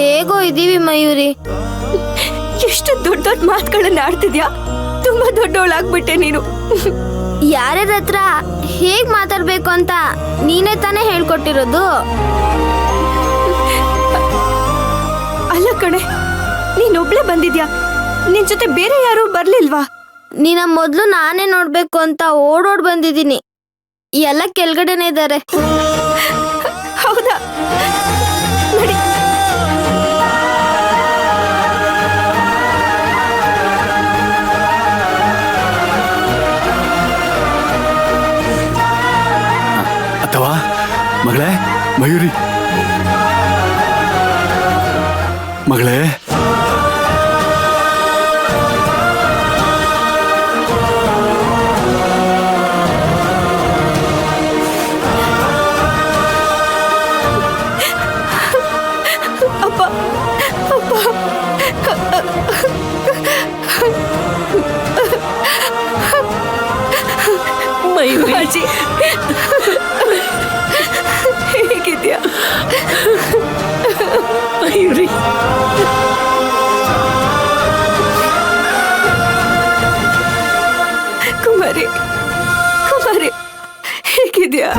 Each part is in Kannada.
ಹೇಗೋ ಇದೀವಿ ಮಯೂರಿ. ಎಷ್ಟು ದೊಡ್ಡ ದೊಡ್ಡ ಮಾತುಗಳನ್ನ ಆಡ್ತಿದ್ಯಾ. ತುಂಬಾ ದೊಡ್ಡವಳಾಗ್ಬಿಟ್ಟೆ ನೀನು. ಯಾರ್ಯಾರ ಹತ್ರ ಹೇಗ್ ಮಾತಾಡ್ಬೇಕು ಅಂತ ನೀನೇ ತಾನೇ ಹೇಳ್ಕೊಟ್ಟಿರೋದು. ಅಲ್ಲ ಕಣೆ, ನೀನೊಬ್ಳೆ ಬಂದಿದ್ಯಾ, ನಿನ್ ಜೊತೆ ಬೇರೆ ಯಾರು ಬರ್ಲಿಲ್ವಾ? ನೀನ ಮೊದ್ಲು ನಾನೇ ನೋಡ್ಬೇಕು ಅಂತ ಓಡೋಡ್ ಬಂದಿದ್ದೀನಿ. ಎಲ್ಲ ಕೆಳಗಡೆನೆ ಇದ್ದಾರೆ. ಹೌದಾ? ನಡಿ. ಅಥವಾ ಮಗಳೇ ಮಯೂರಿ, ಮಗಳೇ ಅಪ್ಪ ಅಪ್ಪ ಮಯೂರಿ, ಅಜ್ಜಿ ಹೇಗಿದ್ಯಾ? ಮಯೂರಿ, ಕುಮಾರಿ ಕುಮಾರಿ ಹೇಗಿದ್ಯಾ?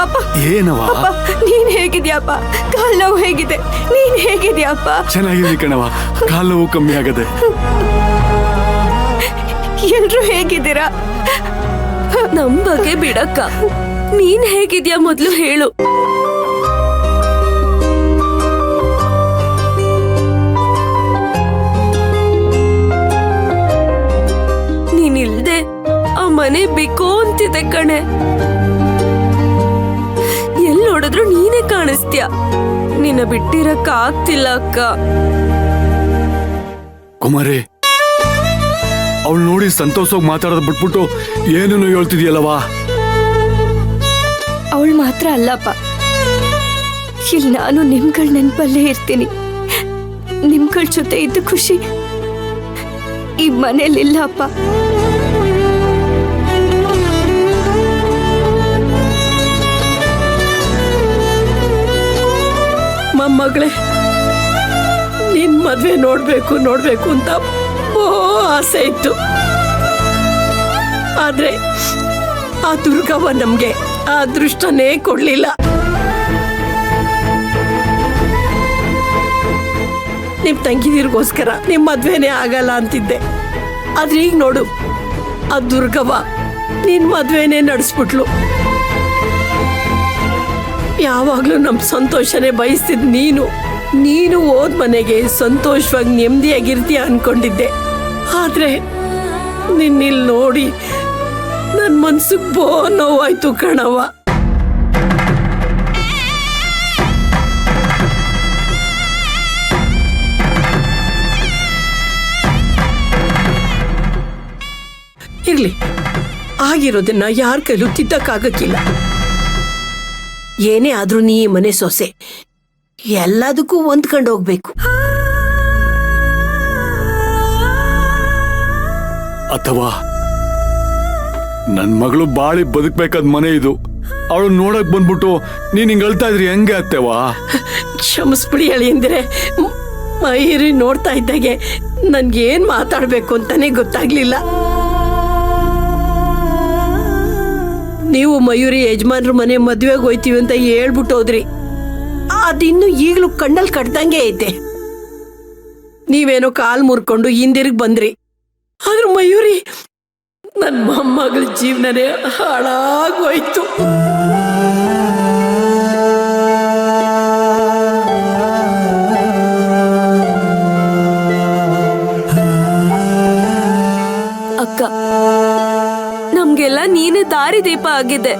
ಅಪ್ಪ ಏನವ? ಅಪ್ಪ ನೀನ್ ಹೇಗಿದ್ಯಪ್ಪ? ಕಾಲ್ ನೋವು ಹೇಗಿದೆ? ನೀನ್ ಹೇಗಿದ್ಯಪ್ಪ? ಚೆನ್ನಾಗಿದೆ ಕಣವ, ಕಾಲು ನೋವು ಕಮ್ಮಿ ಆಗದೆ. ಎಲ್ರು ಹೇಗಿದ್ದೀರಾ? ನಮ್ ಬಗ್ಗೆ ಬಿಡಕ್ಕ, ನೀನ್ ಹೇಗಿದ್ಯಾ ಮೊದ್ಲು ಹೇಳು. ನೀನಿಲ್ದೆ ಆ ಮನೆ ಬಿಕೋ ಅಂತಿದೆ ಕಣೆ. ಎಲ್ ನೋಡಿದ್ರು ನೀನೇ ಕಾಣಿಸ್ತೀಯ. ನಿನ್ನ ಬಿಟ್ಟಿರಕ್ಕ ಆಗ್ತಿಲ್ಲ ಅಕ್ಕ. ಕುಮಾರಿ, ಅವಳು ನೋಡಿ ಸಂತೋಷವಾಗಿ ಮಾತಾಡೋದು ಬಿಟ್ಬಿಟ್ಟು ಏನೇನೋ ಹೇಳ್ತಿದ್ಯಲ್ಲವಾ? ಅವಳು ಮಾತ್ರ ಅಲ್ಲಪ್ಪ, ಇಲ್ಲಿ ನಾನು ನಿಮ್ಗಳ ನೆನಪಲ್ಲೇ ಇರ್ತೀನಿ. ನಿಮ್ಗಳ ಜೊತೆ ಇದ್ದ ಖುಷಿ ಈ ಮನೇಲಿಲ್ಲ ಅಪ್ಪ. ಮೊಮ್ಮಗಳೇ, ನಿನ್ ಮದ್ವೆ ನೋಡ್ಬೇಕು ನೋಡ್ಬೇಕು ಅಂತ ಆಸೆ ಇತ್ತು. ಆದ್ರೆ ಆ ದುರ್ಗವ್ವ ನಮ್ಗೆ ಆ ಅದೃಷ್ಟನೇ ಕೊಡ್ಲಿಲ್ಲ. ನಿಮ್ ತಂಗಿದಿರ್ಗೋಸ್ಕರ ನಿಮ್ ಮದ್ವೆನೇ ಆಗಲ್ಲ ಅಂತಿದ್ದೆ. ಆದ್ರೆ ಈಗ ನೋಡು, ಆ ದುರ್ಗವ್ವ ನಿನ್ ಮದ್ವೆನೇ ನಡೆಸ್ಬಿಟ್ಲು. ಯಾವಾಗ್ಲೂ ನಮ್ ಸಂತೋಷನೇ ಬಯಸ್ತಿದ್ ನೀನು ಹೋದ್ ಮನೆಗೆ ಸಂತೋಷವಾಗಿ ನೆಮ್ಮದಿಯಾಗಿರ್ತೀಯ ಅನ್ಕೊಂಡಿದ್ದೆ. ಆದ್ರೆ ನಿನ್ನಿಲ್ ನೋಡಿ ನನ್ ಮನ್ಸಿಗೆ ನೋವಾಯ್ತು ಕಣವ್ವ. ಇರ್ಲಿ, ಆಗಿರೋದನ್ನ ಯಾರ ಕೈಲೂ ತಿದ್ದಕ್ಕಾಗಕ್ಕಿಲ್ಲ. ಏನೇ ಆದ್ರೂ ನೀ ಮನೆ ಸೊಸೆ, ಎಲ್ಲದಕ್ಕೂ ಹೊಂದ್ಕೊಂಡು ಹೋಗ್ಬೇಕು. ಅಥವಾ ನನ್ ಮಗಳು ಬಾಳಿ ಬದುಕ್ಬೇಕಾದ ಮನೆ ಇದು. ಅವಳು ನೋಡಕ್ ಬಂದ್ಬಿಟ್ಟು ನೀನ್ ಹಿಂಗ್ ಅಳ್ತಾ ಇದ್ರಿ ಹೆಂಗೆ ಅತ್ತೆವಾ? ಕ್ಷಮಿಸ್ಬಿಡಿ ಅಳಿಯಂದ್ರೆ, ಮಯೂರಿ ನೋಡ್ತಾ ಇದ್ದಾಗೆ ನನ್ಗೇನ್ ಮಾತಾಡ್ಬೇಕು ಅಂತಾನೆ ಗೊತ್ತಾಗ್ಲಿಲ್ಲ. ನೀವು ಮಯೂರಿ ಯಜಮಾನ್ರ ಮನೆ ಮದ್ವೆಗೆ ಹೋಯ್ತೀವಿ ಅಂತ ಹೇಳ್ಬಿಟ್ಟು ಹೋದ್ರಿ. ಅದಿನ್ನು ಈಗ್ಲೂ ಕಣ್ಣಲ್ಲಿ ಕಟ್ದಂಗೆ ಐತೆ. ನೀವೇನೋ ಕಾಲ್ ಮುರ್ಕೊಂಡು ಹಿಂದಿರುಗಿ ಬಂದ್ರಿ. ಆದ್ರೆ ಮಯೂರಿ, ನನ್ನ ಮೊಮ್ಮಗಳ ಜೀವನನೇ ಹಾಳಾಗೋಯ್ತು. ಅಕ್ಕ, ನಮ್ಗೆಲ್ಲ ನೀನೇ ದಾರಿದೀಪ ಆಗಿದೆ.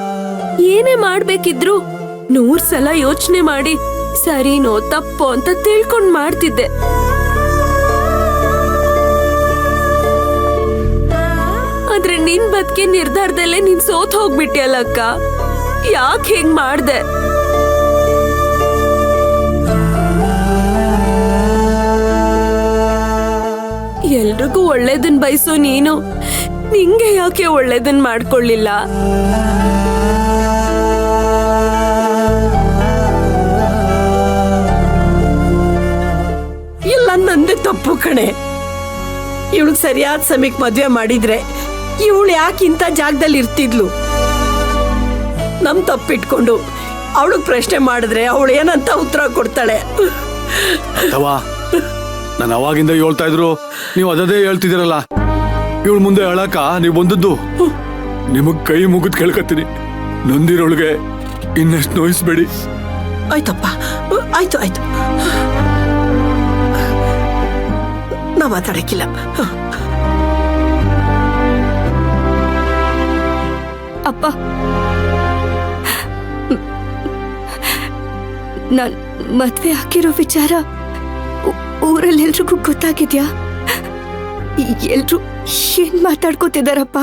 ಏನೇ ಮಾಡ್ಬೇಕಿದ್ರು 100 ಸಲ ಯೋಚನೆ ಮಾಡಿ ಸರಿನೋ ತಪ್ಪೋ ಅಂತ ತಿಳ್ಕೊಂಡ್ ಮಾಡ್ತಿದ್ದೆ. ಆದ್ರೆ ನಿನ್ ಬದುಕೆ ನಿರ್ಧಾರದಲ್ಲೇ ನೀನ್ ಸೋತ್ ಹೋಗ್ಬಿಟ್ಟಿಯಲ್ಲ ಅಕ್ಕ. ಯಾಕೆ ಹೇಗ್ ಮಾಡ್ದೆ? ಎಲ್ರಿಗೂ ಒಳ್ಳೇದನ್ ಬಯಸೋ ನೀನು ನಿಂಗೆ ಯಾಕೆ ಒಳ್ಳೇದನ್ ಮಾಡ್ಕೊಳ್ಳಿಲ್ಲ? ಇಲ್ಲ, ನಂದೇ ತಪ್ಪು ಕಣೆ. ಇವಳಿಗೆ ಸರಿಯಾದ ಸಮಯಕ್ಕೆ ಮದ್ವೆ ಮಾಡಿದ್ರೆ ಇವಳು ಯಾಕೆ ಇಂಥ ಜಾಗದಲ್ಲಿ ಇರ್ತಿದ್ಲು? ನಮ್ ತಪ್ಪಿಟ್ಕೊಂಡು ಅವಳಿಗೆ ಪ್ರಶ್ನೆ ಮಾಡಿದ್ರೆ ಅವಳು ಏನಂತ ಉತ್ತರ ಕೊಡ್ತಾಳೆ? ಅಥವಾ ನಾನು ಅವಾಗಿಂದ ಹೇಳ್ತಾ ಇದ್ರು, ನೀವು ಅದೇ ಹೇಳ್ತಿದ್ದೀರಲ್ಲ. ಇವಳು ಮುಂದೆ ಹೇಳಕ ನೀವು ಬಂದದ್ದು. ನಿಮಗ್ ಕೈ ಮುಗಿದ್ ಕೇಳ್ಕತ್ತೀನಿ, ನೊಂದಿರೊಳಗೆ ಇನ್ನಷ್ಟು ನೋಯಿಸ್ಬೇಡಿ. ಆಯ್ತಪ್ಪ, ಆಯ್ತು ಆಯ್ತು, ನಾ ಮಾತಾಡಕ್ಕಿಲ್ಲ. ಅಪ್ಪ, ನಾನ್ ಮದ್ವೆ ಆಗಿರೋ ವಿಚಾರ ಊರಲ್ಲಿ ಎಲ್ರಿಗೂ ಗೊತ್ತಾಗಿದ್ಯಾ? ಎಲ್ರು ಏನ್ ಮಾತಾಡ್ಕೋತಿದಾರಪ್ಪ?